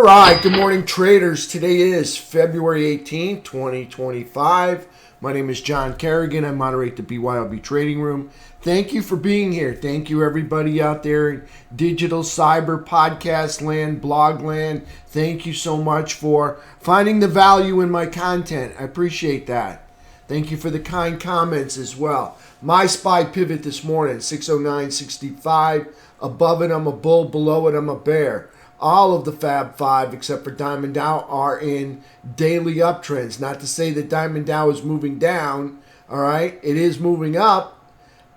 right, good morning traders. Today is February 18th, 2025. My name is John Kerrigan. I moderate the BYOB Trading Room. Thank you for being here. Thank you everybody out there in digital cyber podcast land, blog land. Thank you so much for finding the value in my content. I appreciate that. Thank you for the kind comments as well. My SPY pivot this morning, 609.65. Above it, I'm a bull. Below it, I'm a bear. All of the Fab Five, except for Diamond Dow, are in daily uptrends. Not to say that Diamond Dow is moving down. All right, it is moving up.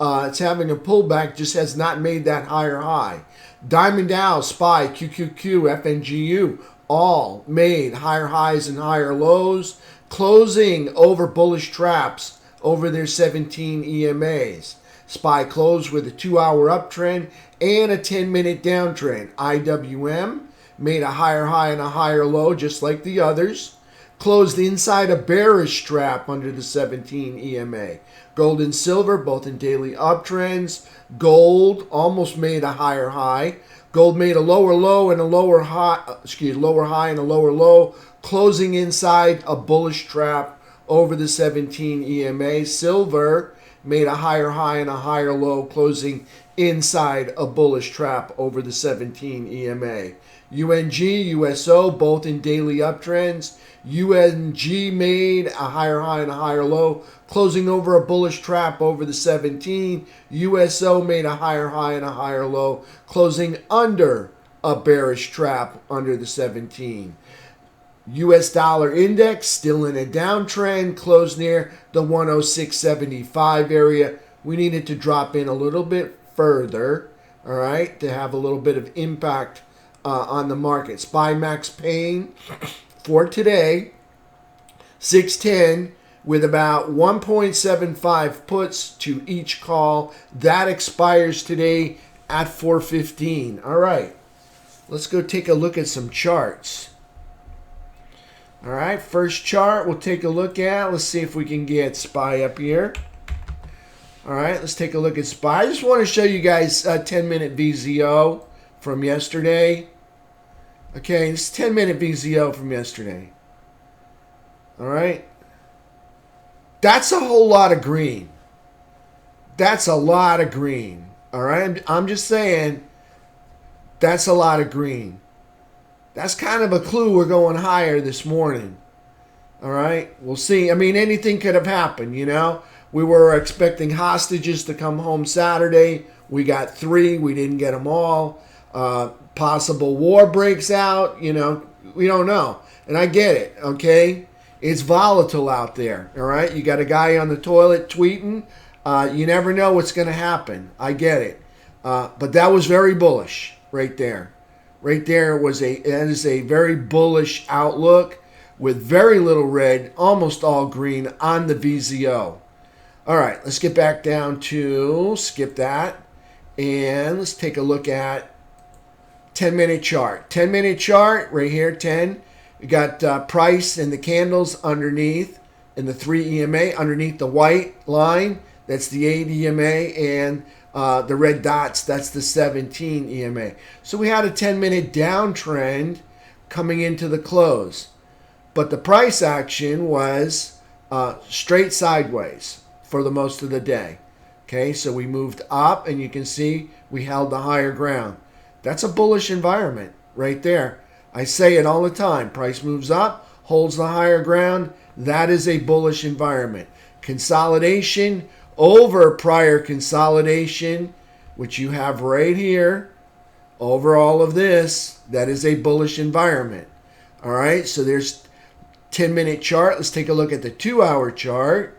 It's having a pullback, just has not made that higher high. Diamond Dow, SPY, QQQ, FNGU, all made higher highs and higher lows, closing over bullish traps over their 17 EMAs. SPY closed with a 2-hour uptrend and a 10-minute downtrend. IWM made a higher high and a higher low, just like the others. Closed inside a bearish trap under the 17 EMA. Gold and silver, both in daily uptrends. Gold almost made a higher high. Gold made a lower low and a lower high, lower high and a lower low, closing inside a bullish trap over the 17 EMA. Silver made a higher high and a higher low, closing inside a bullish trap over the 17 EMA. UNG, USO, both in daily uptrends. UNG made a higher high and a higher low, closing over a bullish trap over the 17. USO made a higher high and a higher low, closing under a bearish trap under the 17. US dollar index still in a downtrend, closed near the 106.75 area. We need it to drop in a little bit further, all right, to have a little bit of impact on the market. SPY max pain for today, 610 with about 1.75 puts to each call. That expires today at 4:15. All right, let's go take a look at some charts. All right, first chart we'll take a look at. Let's see if we can get SPY up here. All right, let's take a look at SPY. I just want to show you guys a 10-minute VZO from yesterday. Okay, this 10-minute VZO from yesterday. All right. That's a whole lot of green. That's a lot of green. All right, I'm just saying that's a lot of green. That's kind of a clue we're going higher this morning. All right, we'll see. I mean, anything could have happened, you know. We were expecting hostages to come home Saturday. We got 3. We didn't get them all. Possible war breaks out. You know, we don't know. And I get it, okay? It's volatile out there, all right? You got a guy on the toilet tweeting. You never know what's going to happen. I get it. But that was very bullish right there. Right there that is a very bullish outlook with very little red, almost all green on the VZO. All right, let's get back down to, skip that, and let's take a look at 10-minute chart. 10-minute chart right here, 10. We got price and the candles underneath in the 3 EMA, underneath the white line. That's the 8 EMA, and the red dots, that's the 17 EMA. So we had a 10-minute downtrend coming into the close. But the price action was straight sideways for the most of the day. Okay, so we moved up, and you can see we held the higher ground. That's a bullish environment right there. I say it all the time. Price moves up, holds the higher ground. That is a bullish environment. Consolidation over prior consolidation, which you have right here, over all of this, that is a bullish environment. All right, so there's 10-minute chart. Let's take a look at the 2-hour chart.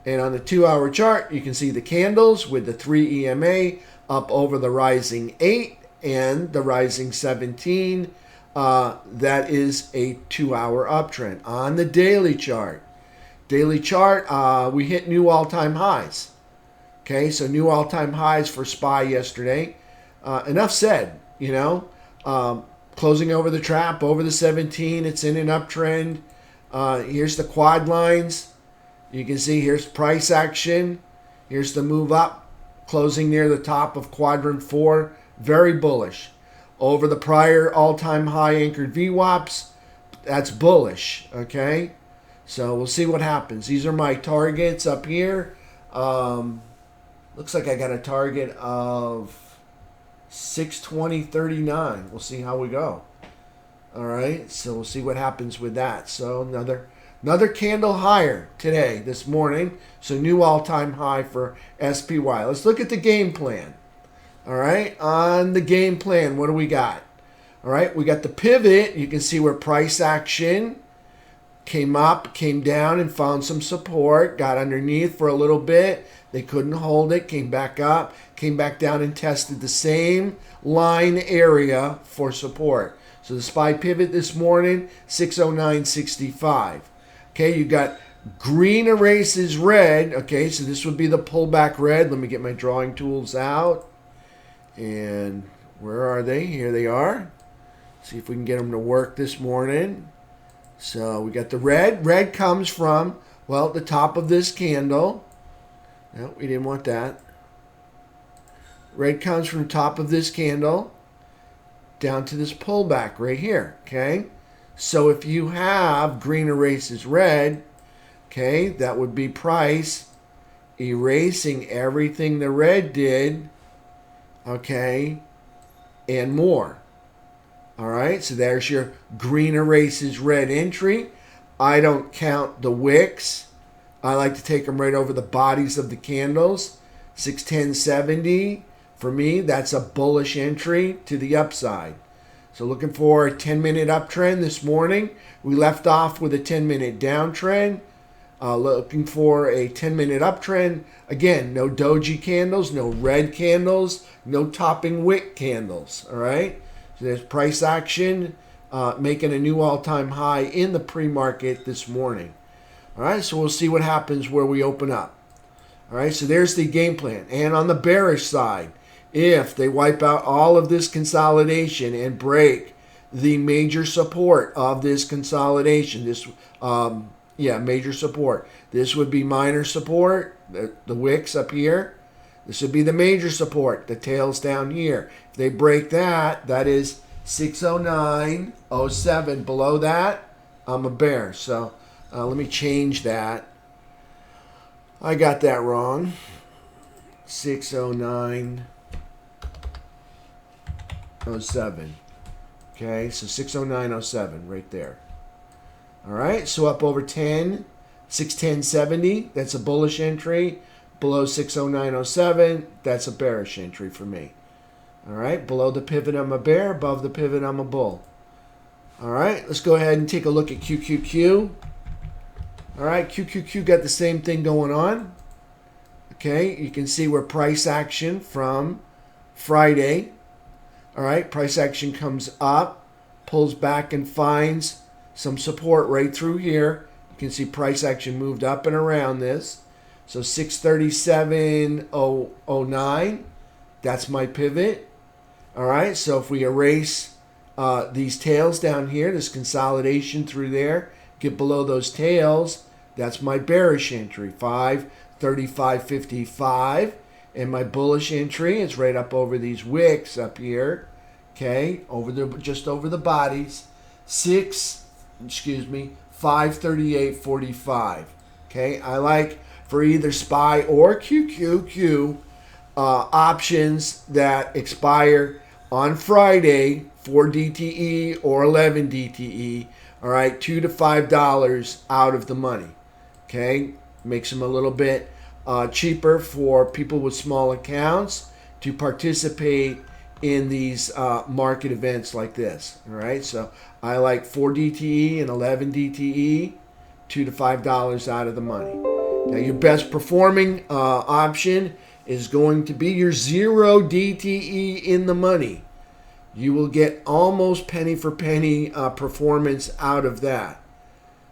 And on the 2-hour chart, you can see the candles with the 3 EMA up over the rising 8 and the rising 17. That is a 2-hour uptrend. On the daily chart, we hit new all-time highs. Okay, so new all-time highs for SPY yesterday. Enough said, you know. Closing over the trap, over the 17. It's in an uptrend. Here's the quad lines. You can see here's price action. Here's the move up, closing near the top of quadrant 4. Very bullish. over the prior all-time high anchored VWAPs. That's bullish, okay? So we'll see what happens. These are my targets up here. Looks like I got a target of 620.39. We'll see how we go. All right, so we'll see what happens with that. So another candle higher today, this morning. So new all-time high for SPY. Let's look at the game plan. All right, on the game plan, what do we got? All right, we got the pivot. You can see where price action came up, came down, and found some support. Got underneath for a little bit. They couldn't hold it. Came back up, came back down, and tested the same line area for support. So the SPY pivot this morning, 609.65. Okay, you got green erases red. Okay, so this would be the pullback red. Let me get my drawing tools out. And where are they? Here they are. See if we can get them to work this morning. So we got the red. Red comes from, well, the top of this candle. No, we didn't want that. Red comes from the top of this candle down to this pullback right here, okay? So if you have green erases red, okay, that would be price erasing everything the red did, okay, and more. All right, so there's your green erases red entry. I don't count the wicks. I like to take them right over the bodies of the candles. 610.70, for me, that's a bullish entry to the upside. So looking for a 10-minute uptrend this morning. We left off with a 10-minute downtrend. Looking for a 10-minute uptrend. Again, no doji candles, no red candles, no topping wick candles, all right? So there's price action making a new all-time high in the pre-market this morning. All right, so we'll see what happens where we open up. All right, so there's the game plan. And on the bearish side, if they wipe out all of this consolidation and break the major support of this consolidation, major support. This would be minor support, the wicks up here. This would be the major support, the tails down here. If they break that, that is 609.07. Below that, I'm a bear. So let me change that. I got that wrong. 609.07. Okay, so 609.07 right there. All right, so up over 10, 610.70, that's a bullish entry. Below 609.07, that's a bearish entry for me. All right, below the pivot, I'm a bear. Above the pivot, I'm a bull. All right, let's go ahead and take a look at QQQ. All right, QQQ got the same thing going on. Okay, you can see where price action from Friday. All right, price action comes up, pulls back and finds some support right through here. You can see price action moved up and around this. So 637.09, that's my pivot. All right, so if we erase these tails down here, this consolidation through there, get below those tails, that's my bearish entry, 535.55. And my bullish entry is right up over these wicks up here, okay, just over the bodies, 538.45. Okay, I like for either SPY or QQQ options that expire on Friday, 4 DTE or 11 DTE. All right, $2 to $5 out of the money. Okay, makes them a little bit cheaper for people with small accounts to participate in these market events like this. All right, so I like 4 DTE and 11 DTE, $2 to $5 out of the money. Now your best performing option is going to be your 0 DTE in the money. You will get almost penny for penny performance out of that.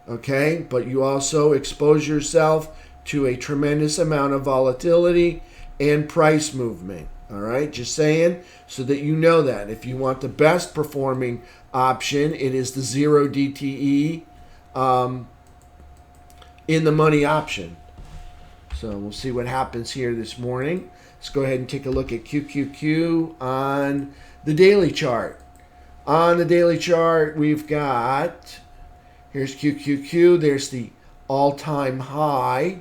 Okay, but you also expose yourself to a tremendous amount of volatility and price movement. All right, just saying so that you know that. If you want the best performing option, it is the 0 DTE in the money option. So we'll see what happens here this morning. Let's go ahead and take a look at QQQ on the daily chart. On the daily chart, we've got, here's QQQ. There's the all-time high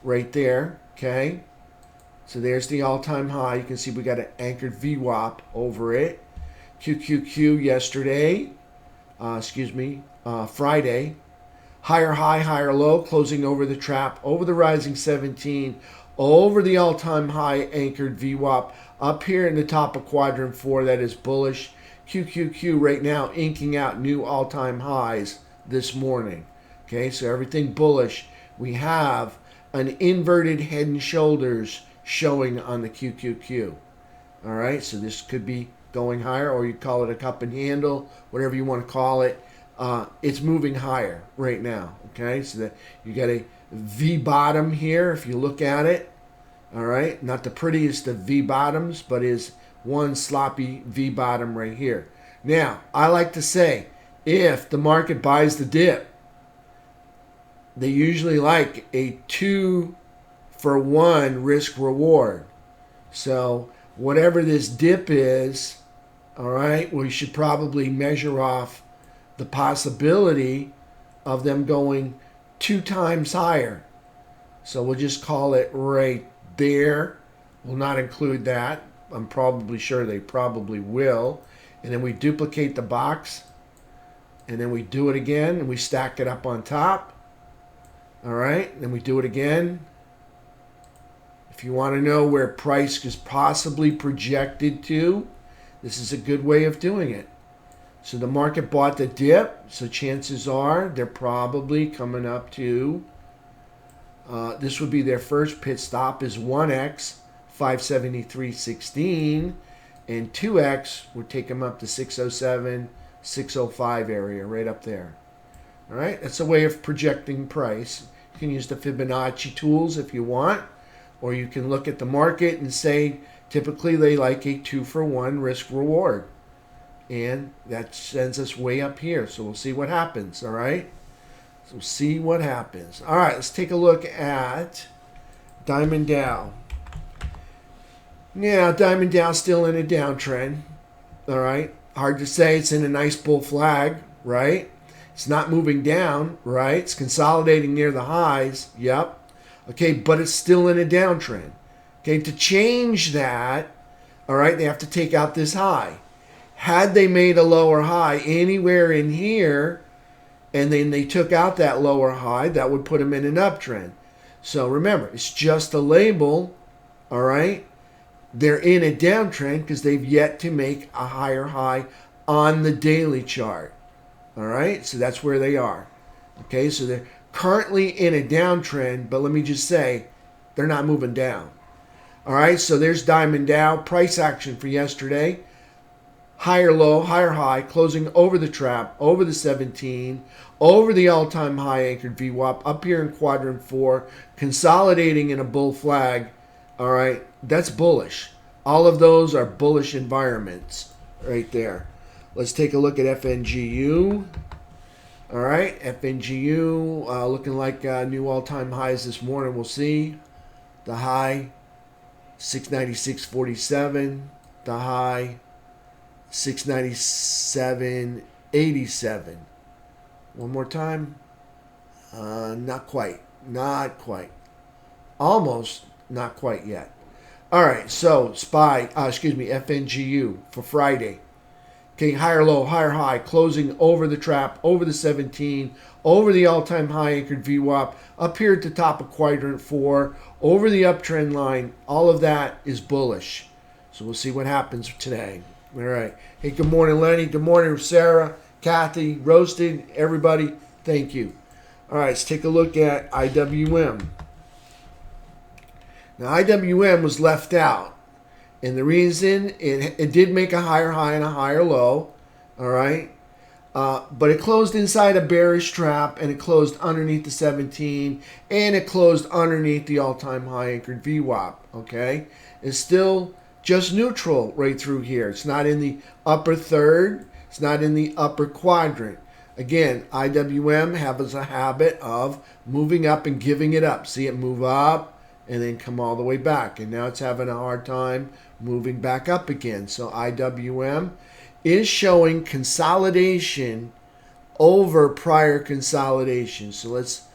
right there, okay? So there's the all-time high. You can see we got an anchored VWAP over it. QQQ yesterday, Friday. Higher high, higher low, closing over the trap, over the rising 17, over the all-time high anchored VWAP, up here in the top of quadrant 4, that is bullish. QQQ right now inking out new all-time highs this morning. Okay, so everything bullish. We have an inverted head and shoulders showing on the QQQ. All right, so this could be going higher, or you call it a cup and handle, whatever you want to call it. It's moving higher right now. Okay, so that you got a V bottom here if you look at it. All right, not the prettiest of V bottoms, but is one sloppy V bottom right here. Now, I like to say, if the market buys the dip, they usually like a 2-for-1 risk reward. So whatever this dip is, all right, we should probably measure off the possibility of them going 2 times higher. So we'll just call it right there. We'll not include that. I'm probably sure they probably will. And then we duplicate the box. And then we do it again. And we stack it up on top. All right. And then we do it again. If you want to know where price is possibly projected to, this is a good way of doing it. So the market bought the dip. So chances are they're probably coming up to, this would be their first pit stop is 1x. 573.16, and 2x would take them up to 607, 605 area, right up there. All right, that's a way of projecting price. You can use the Fibonacci tools if you want, or you can look at the market and say, typically they like a 2-for-1 risk reward. And that sends us way up here. So we'll see what happens, all right? So we'll see what happens. All right, let's take a look at Diamond Dow. Yeah, Diamond Dow still in a downtrend. All right. Hard to say. It's in a nice bull flag, right? It's not moving down, right? It's consolidating near the highs. Yep. Okay, but it's still in a downtrend. Okay, to change that, all right, they have to take out this high. Had they made a lower high anywhere in here, and then they took out that lower high, that would put them in an uptrend. So remember, it's just a label, all right? They're in a downtrend because they've yet to make a higher high on the daily chart. All right, so that's where they are. Okay, so they're currently in a downtrend, but let me just say, they're not moving down. All right, so there's Diamond Dow. Price action for yesterday. Higher low, higher high, closing over the trap, over the 17, over the all-time high anchored VWAP, up here in quadrant 4, consolidating in a bull flag. All right, that's bullish. All of those are bullish environments right there. Let's take a look at FNGU. All right, FNGU looking like new all-time highs this morning. We'll see. The high, 696.47. The high, 697.87. One more time. Not quite. Not quite. Almost. Not quite yet. All right, so FNGU for Friday. Okay, higher low, higher high, closing over the trap, over the 17, over the all-time high anchored VWAP, up here at the top of quadrant 4, over the uptrend line. All of that is bullish. So we'll see what happens today. All right. Hey, good morning, Lenny. Good morning, Sarah, Kathy, Roasted, everybody. Thank you. All right, let's take a look at IWM. Now, IWM was left out. And the reason, it did make a higher high and a higher low. All right. But it closed inside a bearish trap, and it closed underneath the 17, and it closed underneath the all-time high anchored VWAP. Okay. It's still just neutral right through here. It's not in the upper third. It's not in the upper quadrant. Again, IWM has a habit of moving up and giving it up. See it move up and then come all the way back. And now it's having a hard time moving back up again. So IWM is showing consolidation over prior consolidation. So let's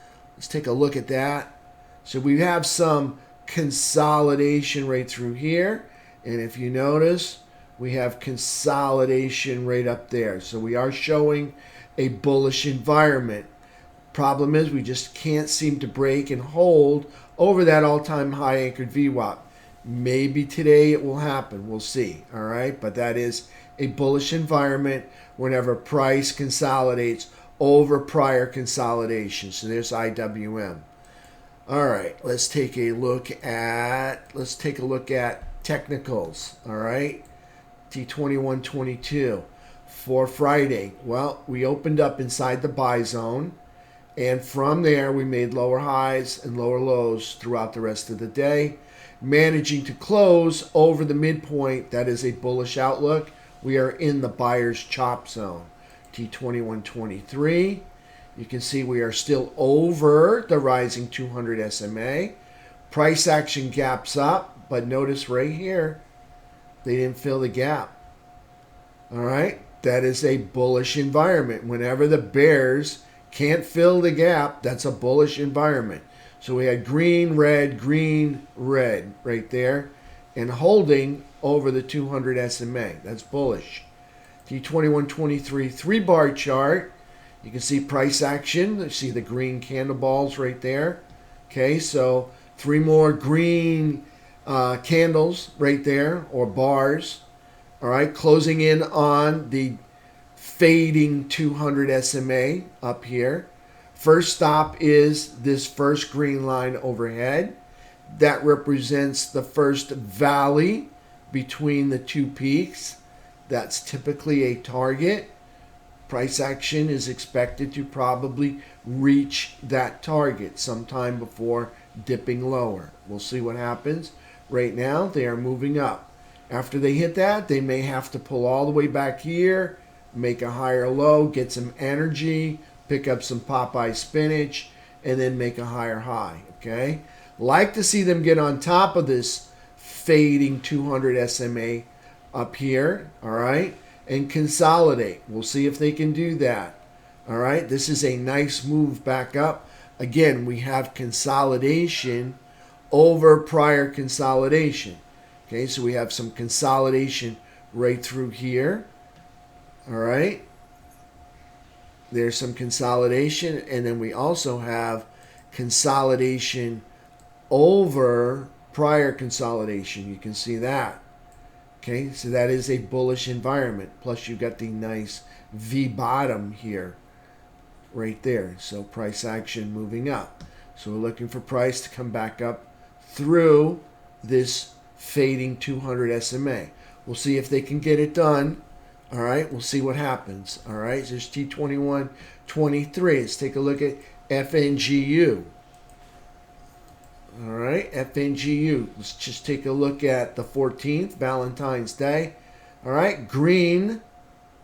take a look at that. So we have some consolidation right through here. And if you notice, we have consolidation right up there. So we are showing a bullish environment. Problem is we just can't seem to break and hold over that all-time high anchored VWAP. Maybe today it will happen. We'll see. All right. But that is a bullish environment whenever price consolidates over prior consolidation. So there's IWM. All right. Let's take a look at technicals. All right. T2122 for Friday. Well, we opened up inside the buy zone. And from there, we made lower highs and lower lows throughout the rest of the day, managing to close over the midpoint. That is a bullish outlook. We are in the buyer's chop zone. T2123. You can see we are still over the rising 200 SMA. Price action gaps up, but notice right here, they didn't fill the gap. All right? That is a bullish environment. Whenever the bears can't fill the gap, that's a bullish environment. So we had green, red right there, and holding over the 200 SMA. That's bullish. T2123 3-bar chart. You can see price action. You see the green candle balls right there. Okay, so 3 more green candles right there, or bars. All right, closing in on the fading 200 SMA up here. First stop is this first green line overhead. That represents the first valley between the two peaks. That's typically a target. Price action is expected to probably reach that target sometime before dipping lower. We'll see what happens. Right now, they are moving up. After they hit that, they may have to pull all the way back here, make a higher low, get some energy, pick up some Popeye spinach, and then make a higher high, okay? Like to see them get on top of this fading 200 SMA up here, all right, and consolidate. We'll see if they can do that, all right? This is a nice move back up. Again, we have consolidation over prior consolidation, okay? So we have some consolidation right through here. All right. There's some consolidation, and then we also have consolidation over prior consolidation. You can see that. Okay, so that is a bullish environment. Plus, you got the nice V bottom here, right there. So price action moving up. So we're looking for price to come back up through this fading 200 SMA. We'll see if they can get it done. All right, we'll see what happens. All right, so there's T2123. Let's take a look at FNGU. All right, FNGU. Let's just take a look at the 14th, Valentine's Day. All right, green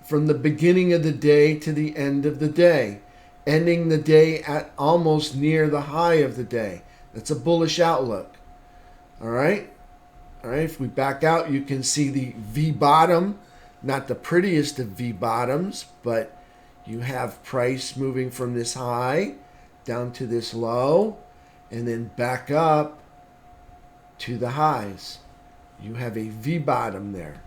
from the beginning of the day to the end of the day, ending the day at almost near the high of the day. That's a bullish outlook. All right. All right, if we back out, you can see the V bottom. Not the prettiest of V bottoms, but you have price moving from this high down to this low, and then back up to the highs. You have a V bottom there.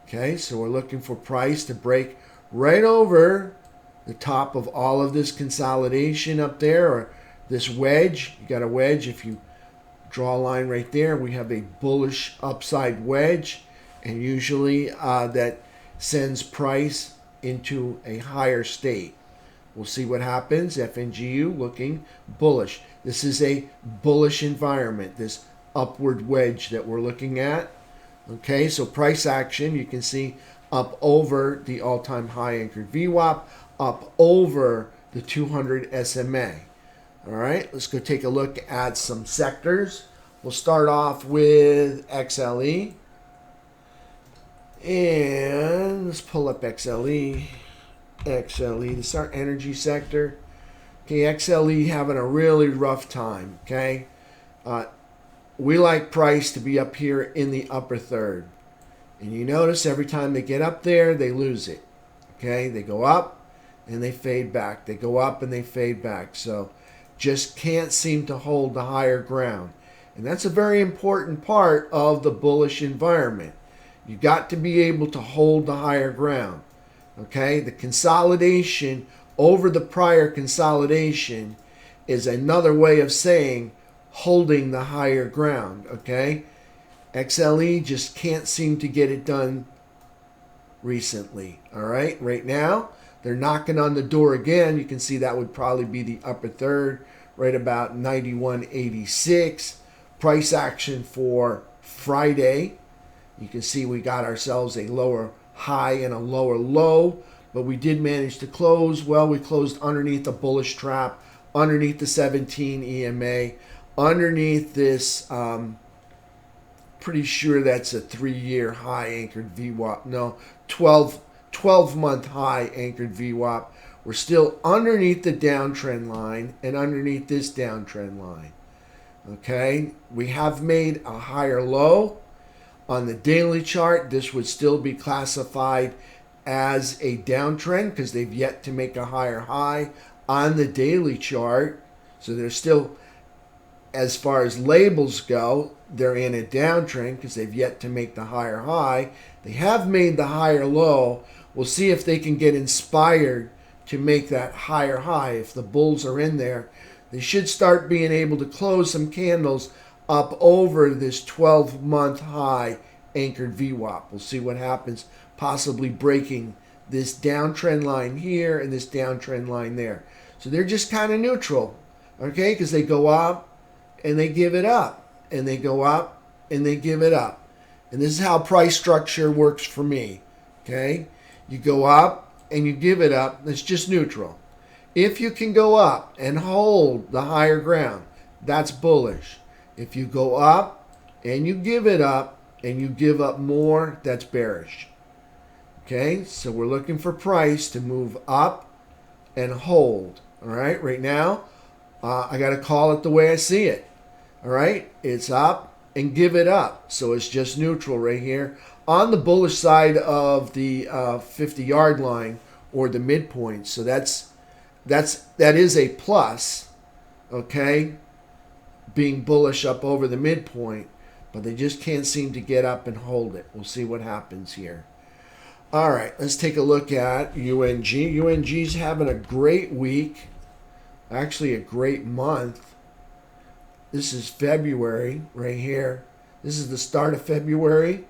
Okay, so we're looking for price to break right over the top of all of this consolidation up there, or this wedge. You got a wedge. If you draw a line right there, we have a bullish upside wedge. And usually that sends price into a higher state. We'll see what happens. FNGU looking bullish. This is a bullish environment, this upward wedge that we're looking at. Okay, so price action, you can see up over the all-time high anchored VWAP, up over the 200 SMA. All right, let's go take a look at some sectors. We'll start off with XLE. And let's pull up XLE. XLE, this is our energy sector. Okay, XLE having a really rough time, okay? we like price to be up here in the upper third. And you notice every time they get up there, they lose it. Okay, they go up and they fade back. They go up and they fade back. So just can't seem to hold the higher ground. And that's a very important part of the bullish environment. You've got to be able to hold the higher ground. Okay, the consolidation over the prior consolidation is another way of saying holding the higher ground. Okay, XLE just can't seem to get it done recently. All right, right now they're knocking on the door again. You can see that would probably be the upper third, right about 91.86. Price action for Friday. You can see we got ourselves a lower high and a lower low, but we did manage to close. Well, we closed underneath a bullish trap, underneath the 17 EMA, underneath this, pretty sure that's a 3-year high anchored VWAP. No, 12-month high anchored VWAP. We're still underneath the downtrend line and underneath this downtrend line. Okay, we have made a higher low. On the daily chart, this would still be classified as a downtrend because they've yet to make a higher high on the daily chart. So they're still, as far as labels go, they're in a downtrend because they've yet to make the higher high. They have made the higher low. We'll see if they can get inspired to make that higher high. If the bulls are in there, they should start being able to close some candles up over this 12-month high anchored VWAP. We'll see what happens, possibly breaking this downtrend line here and this downtrend line there. So they're just kind of neutral, okay, because they go up and they give it up, and they go up and they give it up. And this is how price structure works for me, okay? You go up and you give it up. It's just neutral. If you can go up and hold the higher ground, that's bullish. If you go up and you give it up and you give up more, that's bearish. Okay, so we're looking for price to move up and hold. All right, right now, I got to call it the way I see it. All right, it's up and give it up. So it's just neutral right here on the bullish side of the 50-yard line or the midpoint. So that is a plus, okay, being bullish up over the midpoint, but they just can't seem to get up and hold it. We'll see what happens here. All right, let's take a look at UNG. UNG's having a great week, actually a great month. This is February right here. This is the start of February.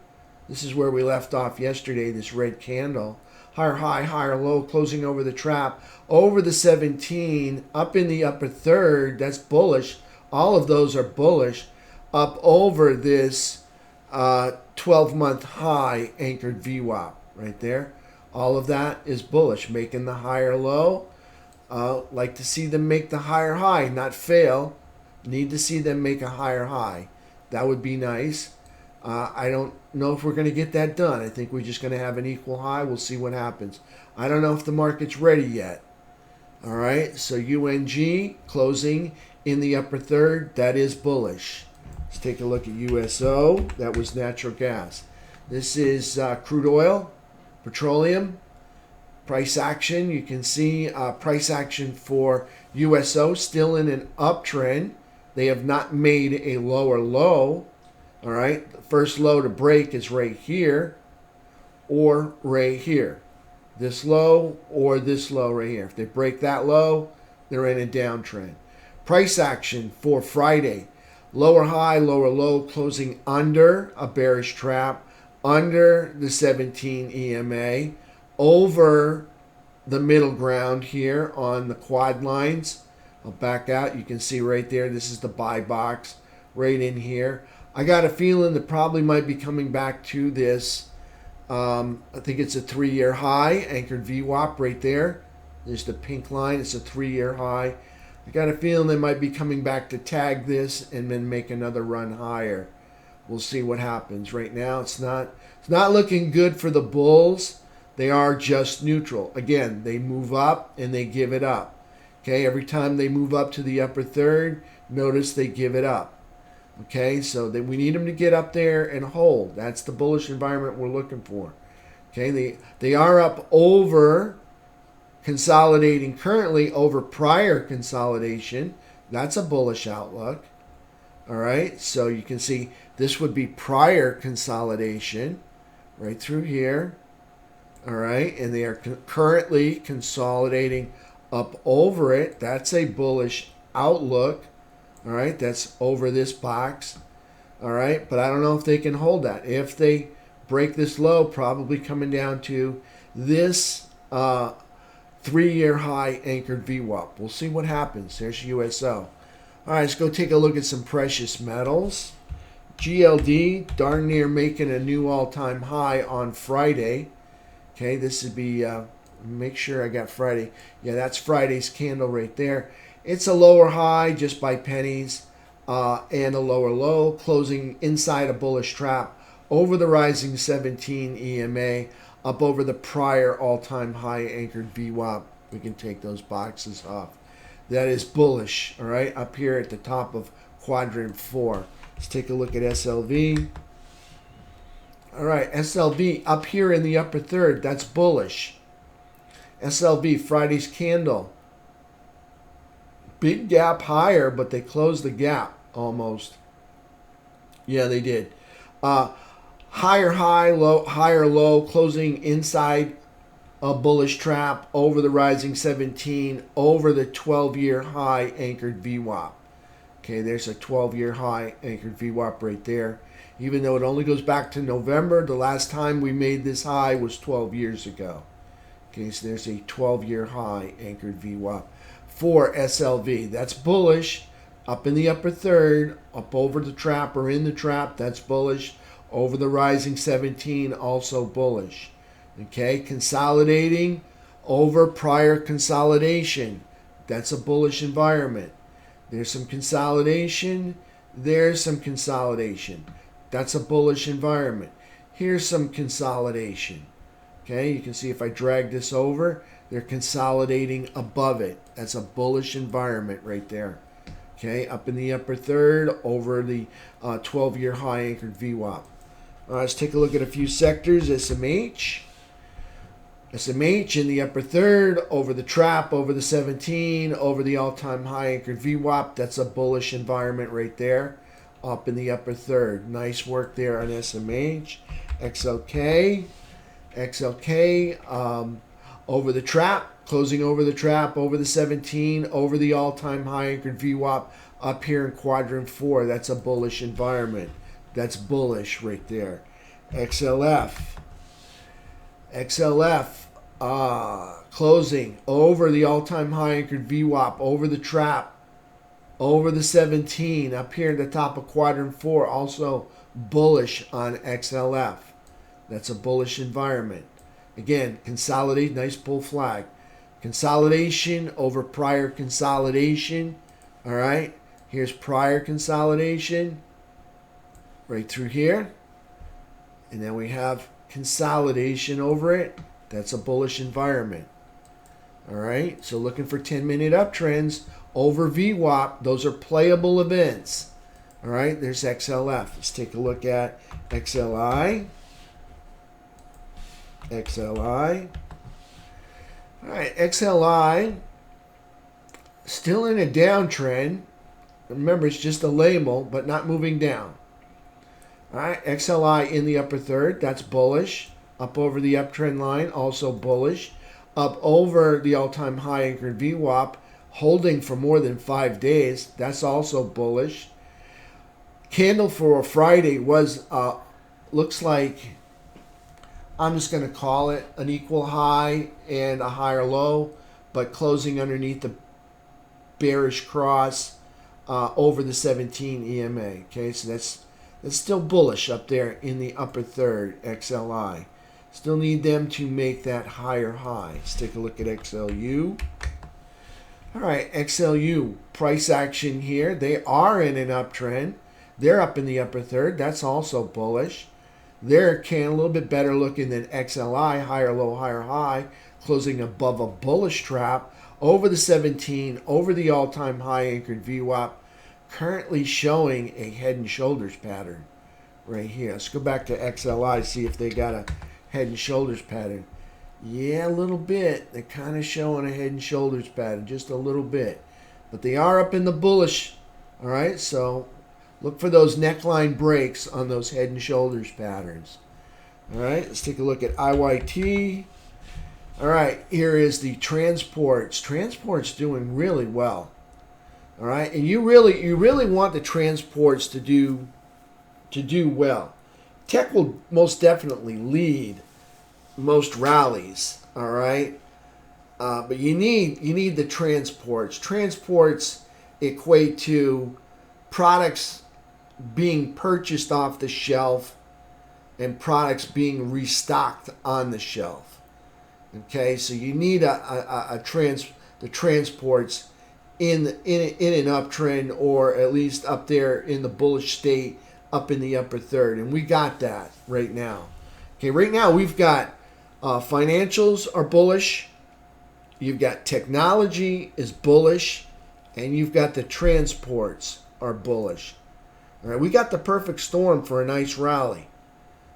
This is where we left off yesterday, this red candle. Higher high, higher low, closing over the trap, over the 17, up in the upper third. That's bullish. All of those are bullish. Up over this 12-month high anchored VWAP right there. All of that is bullish, making the higher low. Like to see them make the higher high, not fail. Need to see them make a higher high. That would be nice. I don't know if we're going to get that done. I think we're just going to have an equal high. We'll see what happens. I don't know if the market's ready yet. All right, so UNG closing in the upper third. That is bullish. Let's take a look at USO. That was natural gas. This is crude oil, petroleum. Price action. You can see price action for USO still in an uptrend. They have not made a lower low. All right, the first low to break is right here or right here. This low or this low right here. If they break that low, they're in a downtrend. Price action for Friday. Lower high, lower low, closing under a bearish trap, under the 17 EMA, over the middle ground here on the quad lines. I'll back out. You can see right there, this is the buy box right in here. I got a feeling that probably might be coming back to this. I think it's a 3-year high, anchored VWAP right there. There's the pink line. It's a 3-year high. I got a feeling they might be coming back to tag this and then make another run higher. We'll see what happens. Right now, it's not looking good for the bulls. They are just neutral. Again, they move up and they give it up. Okay, every time they move up to the upper third, notice they give it up. Okay, so we need them to get up there and hold. That's the bullish environment we're looking for. Okay, they are up over, consolidating currently over prior consolidation. That's a bullish outlook. All right, so you can see this would be prior consolidation right through here. All right, and they are currently consolidating up over it. That's a bullish outlook. All right, that's over this box. All right, but I don't know if they can hold that. If they break this low, probably coming down to this 3-year high anchored VWAP. We'll see what happens. There's USO. All right, let's go take a look at some precious metals. GLD, darn near making a new all-time high on Friday. Okay, this would be, make sure I got Friday. Yeah, that's Friday's candle right there. It's a lower high just by pennies and a lower low, closing inside a bullish trap over the rising 17 EMA, up over the prior all-time high anchored VWAP. We can take those boxes off. That is bullish, all right, up here at the top of quadrant 4. Let's take a look at SLV. All right, SLV up here in the upper third, that's bullish. SLV, Friday's candle. Big gap higher, but they closed the gap almost. Yeah, they did. Higher high, low, higher low, closing inside a bullish trap over the rising 17, over the 12-year high anchored VWAP. Okay, there's a 12-year high anchored VWAP right there. Even though it only goes back to November, the last time we made this high was 12 years ago. Okay, so there's a 12-year high anchored VWAP for SLV. That's bullish. Up in the upper third, up over the trap or in the trap, that's bullish. Over the rising 17, also bullish. Okay, consolidating over prior consolidation. That's a bullish environment. There's some consolidation. There's some consolidation. That's a bullish environment. Here's some consolidation. Okay, you can see if I drag this over, they're consolidating above it. That's a bullish environment right there. Okay, up in the upper third, over the 12-year high anchored VWAP. Let's take a look at a few sectors. SMH. SMH in the upper third, over the trap, over the 17, over the all-time high anchored VWAP. That's a bullish environment right there. Up in the upper third. Nice work there on SMH. XLK. XLK over the trap, closing over the trap, over the 17, over the all-time high anchored VWAP up here in quadrant 4. That's a bullish environment. That's bullish right there. XLF. XLF closing over the all-time high anchored VWAP, over the trap, over the 17, up here at the top of quadrant 4, also bullish on XLF. That's a bullish environment. Again, consolidate, nice bull flag. Consolidation over prior consolidation. All right, here's prior consolidation right through here. And then we have consolidation over it. That's a bullish environment. All right, so looking for 10-minute uptrends over VWAP. Those are playable events. All right, there's XLF. Let's take a look at XLI. XLI. All right, XLI still in a downtrend. Remember, it's just a label, but not moving down. All right, XLI in the upper third. That's bullish. Up over the uptrend line, also bullish. Up over the all-time high anchored VWAP, holding for more than 5 days. That's also bullish. Candle for Friday was, looks like, I'm just going to call it an equal high and a higher low, but closing underneath the bearish cross over the 17 EMA. Okay, so that's still bullish up there in the upper third, XLI. Still need them to make that higher high. Let's take a look at XLU. All right, XLU, price action here. They are in an uptrend. They're up in the upper third. That's also bullish. They're a little bit better looking than XLI, higher low, higher high, closing above a bullish trap over the 17, over the all-time high anchored VWAP. currently showing a head and shoulders pattern right here. Let's go back to XLI, see if they got a head and shoulders pattern. Yeah, a little bit. They're kind of showing a head and shoulders pattern, just a little bit. But they are up in the bullish. All right, so look for those neckline breaks on those head and shoulders patterns. All right, let's take a look at IYT. All right, here is the transports. Transports doing really well. All right, and you really want the transports to do well. Tech will most definitely lead most rallies. All right, but you need the transports. Transports equate to products being purchased off the shelf and products being restocked on the shelf. Okay, so you need the transports in an uptrend, or at least up there in the bullish state, up in the upper third, and we got that right now. Okay, right now we've got financials are bullish, you've got technology is bullish, and you've got the transports are bullish. All right, we got the perfect storm for a nice rally.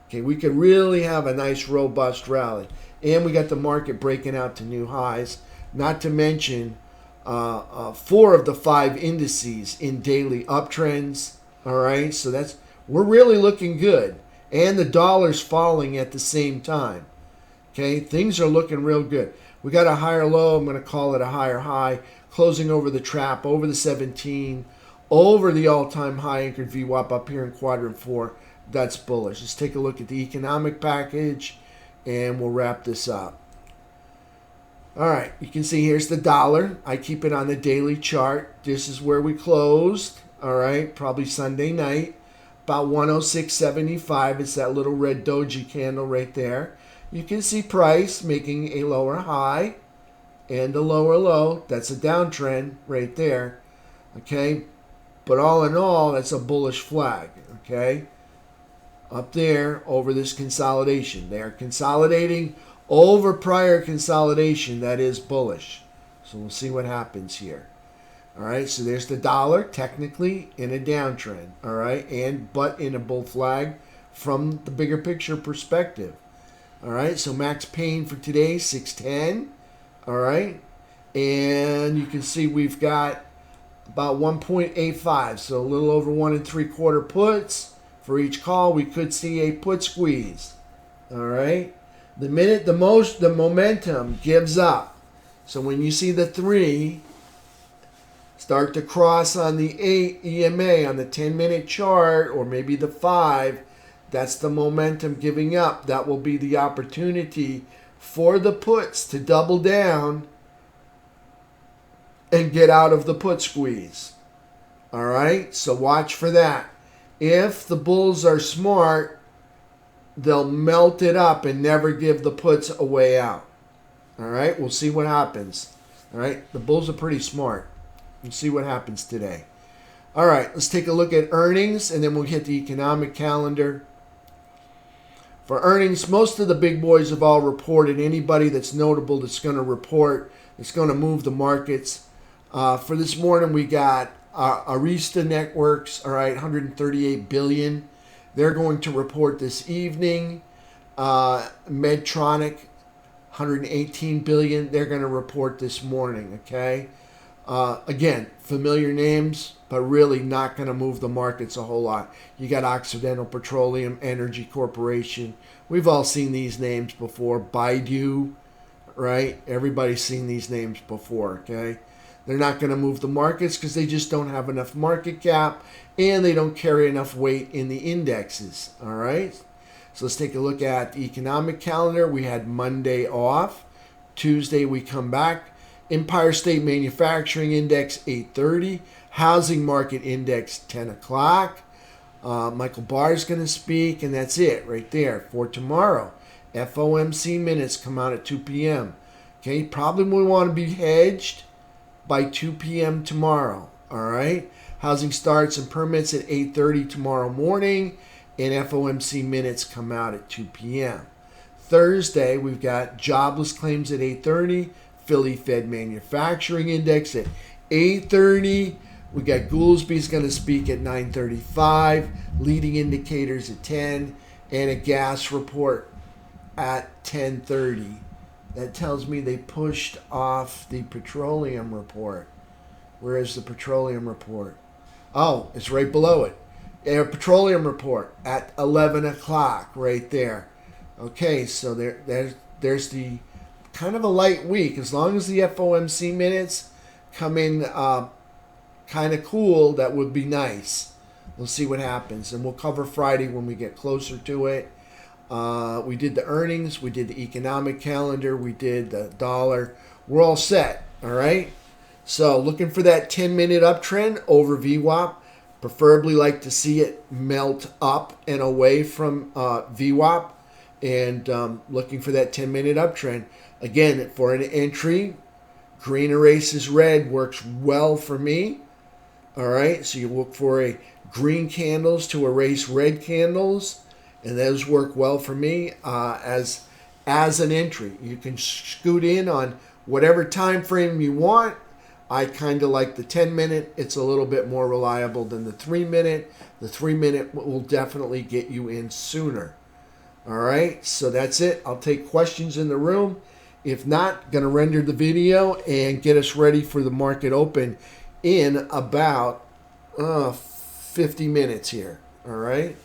Okay, we could really have a nice robust rally. And we got the market breaking out to new highs. Not to mention 4 of the 5 indices in daily uptrends. All right, so we're really looking good. And the dollar's falling at the same time. Okay, things are looking real good. We got a higher low. I'm going to call it a higher high. Closing over the trap, over the 17, over the all-time high anchored VWAP up here in quadrant 4. That's bullish. Let's take a look at the economic package, and we'll wrap this up. All right, you can see here's the dollar. I keep it on the daily chart. This is where we closed. All right, probably Sunday night, about 106.75. It's that little red doji candle right there. You can see price making a lower high and a lower low. That's a downtrend right there. Okay, but all in all, that's a bullish flag. Okay. Up there over this consolidation. They are consolidating over prior consolidation. That is bullish. So we'll see what happens here. All right, so there's the dollar technically in a downtrend. All right, but in a bull flag from the bigger picture perspective. All right, so max pain for today, 610. All right, and you can see we've got about 1.85, so a little over 1 3/4 puts. For each call, we could see a put squeeze. All right. The minute the momentum gives up. So when you see the 3 start to cross on the 8 EMA on the 10-minute chart, or maybe the 5, that's the momentum giving up. That will be the opportunity for the puts to double down and get out of the put squeeze. All right. So watch for that. If the bulls are smart, they'll melt it up and never give the puts a way out. All right, we'll see what happens. All right, the bulls are pretty smart. We'll see what happens today. All right, let's take a look at earnings, and then we'll hit the economic calendar. For earnings, most of the big boys have all reported. Anybody that's notable that's going to report, that's going to move the markets. For this morning, we got Arista Networks, all right, 138 billion. They're going to report this evening. Medtronic, 118 billion. They're going to report this morning. Okay. Again, familiar names, but really not going to move the markets a whole lot. You got Occidental Petroleum Energy Corporation. We've all seen these names before. Baidu, right? Everybody's seen these names before. Okay. They're not going to move the markets because they just don't have enough market cap and they don't carry enough weight in the indexes. All right. So let's take a look at the economic calendar. We had Monday off. Tuesday we come back. Empire State Manufacturing Index 8:30. Housing Market Index 10 o'clock. Michael Barr is going to speak, and that's it right there for tomorrow. FOMC minutes come out at 2 p.m. Okay, probably we want to be hedged by 2 p.m. tomorrow. All right. Housing starts and permits at 8:30 tomorrow morning, and FOMC minutes come out at 2 p.m. Thursday, we've got jobless claims at 8:30, Philly Fed Manufacturing Index at 8:30, We got Goolsby's going to speak at 9:35, leading indicators at 10, and a gas report at 10:30. That tells me they pushed off the petroleum report. Where is the petroleum report? Oh, it's right below it. A petroleum report at 11 o'clock right there. Okay, so there's the kind of a light week. As long as the FOMC minutes come in kind of cool, that would be nice. We'll see what happens. And we'll cover Friday when we get closer to it. We did the earnings. We did the economic calendar. We did the dollar. We're all set. All right? So looking for that 10-minute uptrend over VWAP. Preferably like to see it melt up and away from VWAP. And looking for that 10-minute uptrend. Again, for an entry, green erases red works well for me. All right, so you look for a green candles to erase red candles. And those work well for me as an entry. You can scoot in on whatever time frame you want. I kind of like the 10-minute. It's a little bit more reliable than the 3-minute. The 3-minute will definitely get you in sooner. All right, so that's it. I'll take questions in the room. If not, going to render the video and get us ready for the market open in about 50 minutes here. All right.